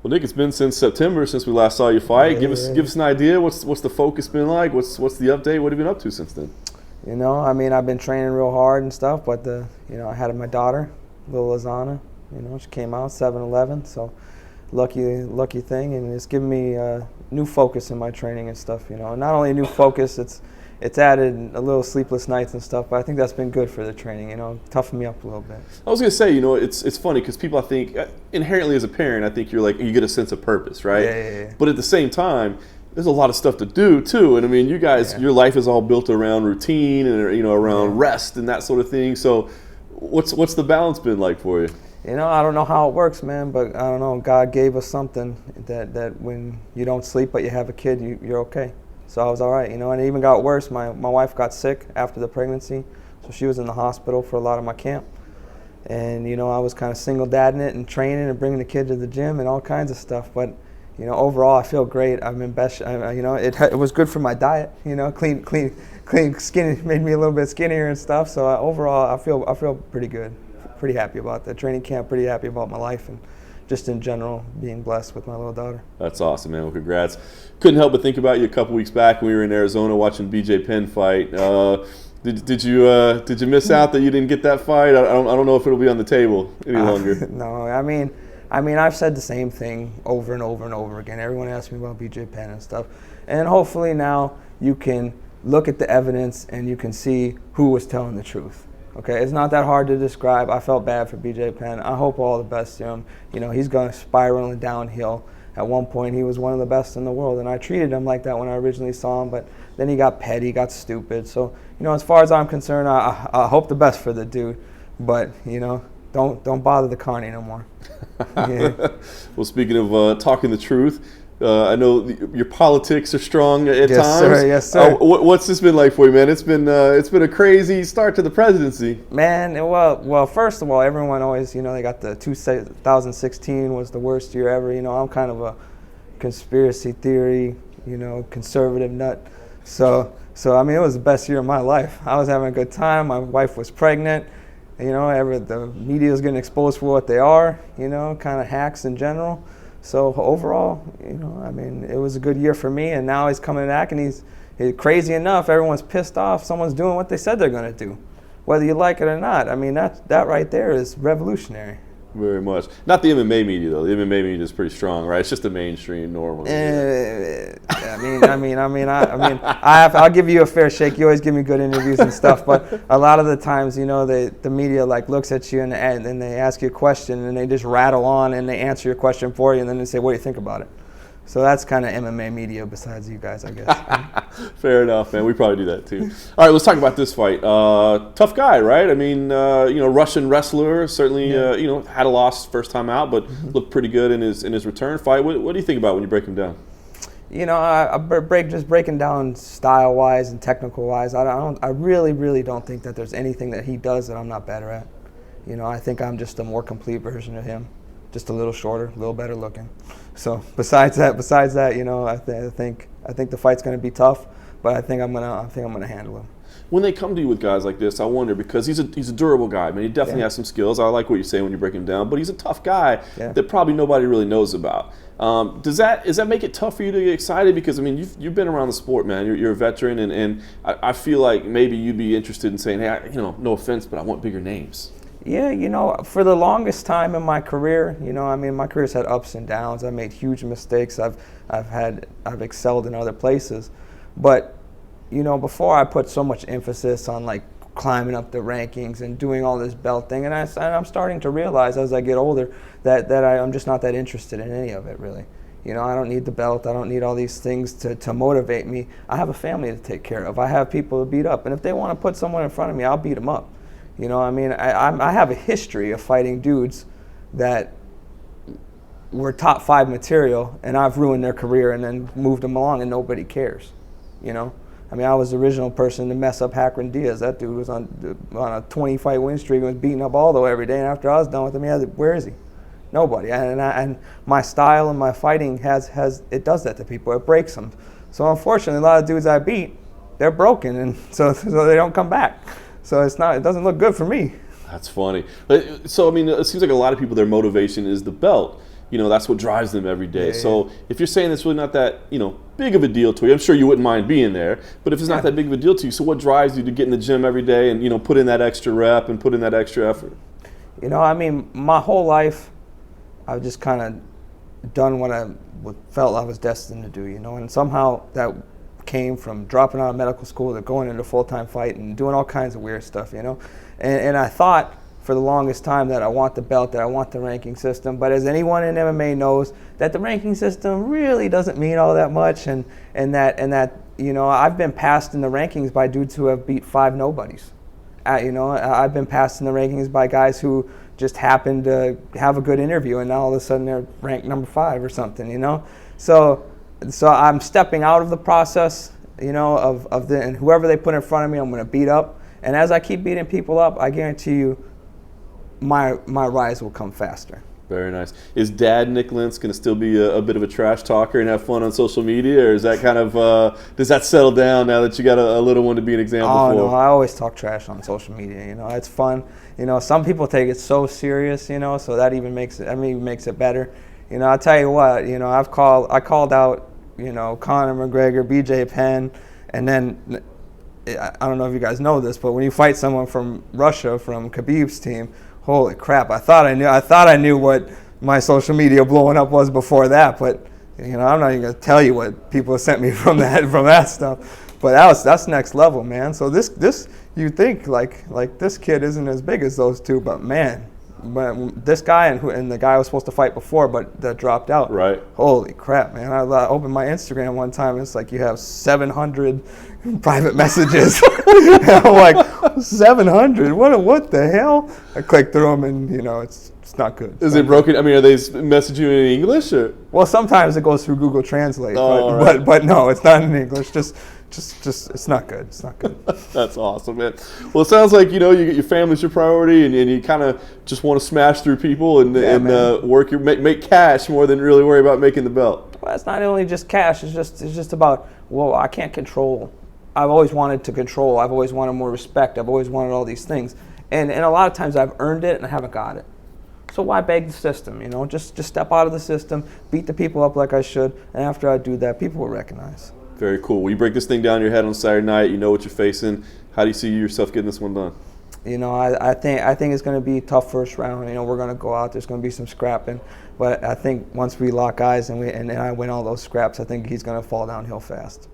Well, Nick, it's been since September since we last saw you fight. Yeah, give us an idea. What's the focus been like? What's the update? What have you been up to since then? I mean, I've been training real hard and stuff, but I had my daughter, little Lizana. She came out 7-11, so lucky thing, and it's given me new focus in my training and stuff. Not only a new focus, it's added a little sleepless nights and stuff, but I think that's been good for the training. Toughened me up a little bit. I was gonna say, it's funny because people, I think, inherently as a parent, I think you get a sense of purpose, right? Yeah. But at the same time, there's a lot of stuff to do too, and I mean, you guys, your life is all built around routine and around rest and that sort of thing. So, what's the balance been like for you? I don't know how it works, man, but I don't know. God gave us something that when you don't sleep but you have a kid, you're okay. So I was all right, and it even got worse. My wife got sick after the pregnancy, so she was in the hospital for a lot of my camp. And, I was kind of single dadding it and training and bringing the kid to the gym and all kinds of stuff. But, overall, I feel great. I'm in best. It was good for my diet. Clean, skinny, made me a little bit skinnier and stuff. So overall, I feel pretty good. Pretty happy about the training camp. Pretty happy about my life and just in general being blessed with my little daughter. That's awesome, man. Well, congrats. Couldn't help but think about you a couple weeks back when we were in Arizona watching BJ Penn fight. Did you miss out that you didn't get that fight? I don't know if it'll be on the table any longer. No, I mean I've said the same thing over and over and over again. Everyone asks me about BJ Penn and stuff, and hopefully now you can look at the evidence and you can see who was telling the truth. Okay, it's not that hard to describe. I felt bad for BJ Penn. I hope all the best to him. He's going spiraling downhill. At one point, he was one of the best in the world, and I treated him like that when I originally saw him, but then he got petty, got stupid. So, as far as I'm concerned, I hope the best for the dude, but, don't bother the carny no more. Yeah. Well, speaking of talking the truth, I know your politics are strong at Yes, times. Sir, yes, sir. What's this been like for you, man? It's been a crazy start to the presidency. Man, well, first of all, everyone always, they got the 2016 was the worst year ever. I'm kind of a conspiracy theory, conservative nut. So I mean, it was the best year of my life. I was having a good time. My wife was pregnant. The media is getting exposed for what they are. Kind of hacks in general. So overall, it was a good year for me, and now he's coming back, and he's crazy enough, everyone's pissed off. Someone's doing what they said they're going to do, whether you like it or not. I mean, that right there is revolutionary. Very much. Not the MMA media though. The MMA media is pretty strong, right? It's just the mainstream normal. I'll give you a fair shake. You always give me good interviews and stuff, but a lot of the times, the media looks at you and they ask you a question and they just rattle on and they answer your question for you and then they say, "What do you think about it?" So that's kind of MMA media besides you guys, I guess. Fair enough, man. We probably do that too. All right, let's talk about this fight. Tough guy, right? I mean, Russian wrestler, certainly, had a loss first time out, but looked pretty good in his return fight. What do you think about when you break him down? Just breaking down style-wise and technical-wise, I really don't think that there's anything that he does that I'm not better at. I think I'm just a more complete version of him. Just a little shorter, a little better looking. So besides that, I think the fight's going to be tough, but I think I'm gonna handle him. When they come to you with guys like this, I wonder, because he's a durable guy. I mean, he definitely has some skills. I like what you say when you break him down, but he's a tough guy that probably nobody really knows about. Does that make it tough for you to get excited? Because I mean, you've been around the sport, man. You're a veteran, and I feel like maybe you'd be interested in saying, hey, no offense, but I want bigger names. Yeah, for the longest time in my career, my career's had ups and downs. I've made huge mistakes. I've excelled in other places, but before I put so much emphasis on climbing up the rankings and doing all this belt thing, and I'm starting to realize as I get older that I'm just not that interested in any of it really. I don't need the belt. I don't need all these things to motivate me. I have a family to take care of. I have people to beat up, and if they want to put someone in front of me, I'll beat them up. I have a history of fighting dudes that were top 5 material, and I've ruined their career and then moved them along, and nobody cares. I was the original person to mess up Hackran Diaz. That dude was on a 20-fight win streak and was beating up Aldo every day, and after I was done with him, where is he? Nobody. And my style and my fighting does that to people. It breaks them. So unfortunately, a lot of dudes I beat, they're broken, and so they don't come back. So it doesn't look good for me. That's funny. So, I mean, it seems like a lot of people, their motivation is the belt. that's what drives them every day. Yeah, so if you're saying it's really not that, big of a deal to you, I'm sure you wouldn't mind being there, but if it's not that big of a deal to you, so what drives you to get in the gym every day and, put in that extra rep and put in that extra effort? My whole life, I've just kind of done what I felt I was destined to do, and somehow that came from dropping out of medical school to going into full-time fight and doing all kinds of weird stuff, and I thought for the longest time that I want the belt, that I want the ranking system, but as anyone in MMA knows, that the ranking system really doesn't mean all that much, and that I've been passed in the rankings by dudes who have beat 5 nobodies. I've been passed in the rankings by guys who just happened to have a good interview, and now all of a sudden they're ranked number 5 or something, So I'm stepping out of the process, and whoever they put in front of me, I'm going to beat up. And as I keep beating people up, I guarantee you, my rise will come faster. Very nice. Is Dad Nik Lentz going to still be a bit of a trash talker and have fun on social media, or is that kind of does that settle down now that you got a little one to be an example for? No, I always talk trash on social media. It's fun. Some people take it so serious. So that even makes it better. I'll tell you what. I called out Conor McGregor, BJ Penn, and then I don't know if you guys know this, but when you fight someone from Russia, from Khabib's team. Holy crap! I thought I knew what my social media blowing up was before that, but I'm not even gonna tell you what people sent me from that stuff. But that's next level, man. So this you think like this kid isn't as big as those two, but man, this guy and the guy I was supposed to fight before, but that dropped out. Right. Holy crap, man! I opened my Instagram one time, and it's like you have 700 private messages. I'm like, 700? What the hell? I clicked through them, and it's not good. Is it broken? I mean, are they messaging you in English or? Well, sometimes it goes through Google Translate, right. but no, it's not in English. Just it's not good. It's not good. That's awesome, man. Well, it sounds like your family's your priority, and you kind of just want to smash through people and work make cash more than really worry about making the belt. Well, it's not only just cash. It's just about I can't control. I've always wanted to control. I've always wanted more respect. I've always wanted all these things, and a lot of times I've earned it and I haven't got it. So why beg the system? Just step out of the system, beat the people up like I should, and after I do that, people will recognize. Very cool. Well, you break this thing down in your head on Saturday night. You know what you're facing. How do you see yourself getting this one done? I think it's going to be a tough first round. We're going to go out. There's going to be some scrapping, but I think once we lock eyes and I win all those scraps, I think he's going to fall downhill fast.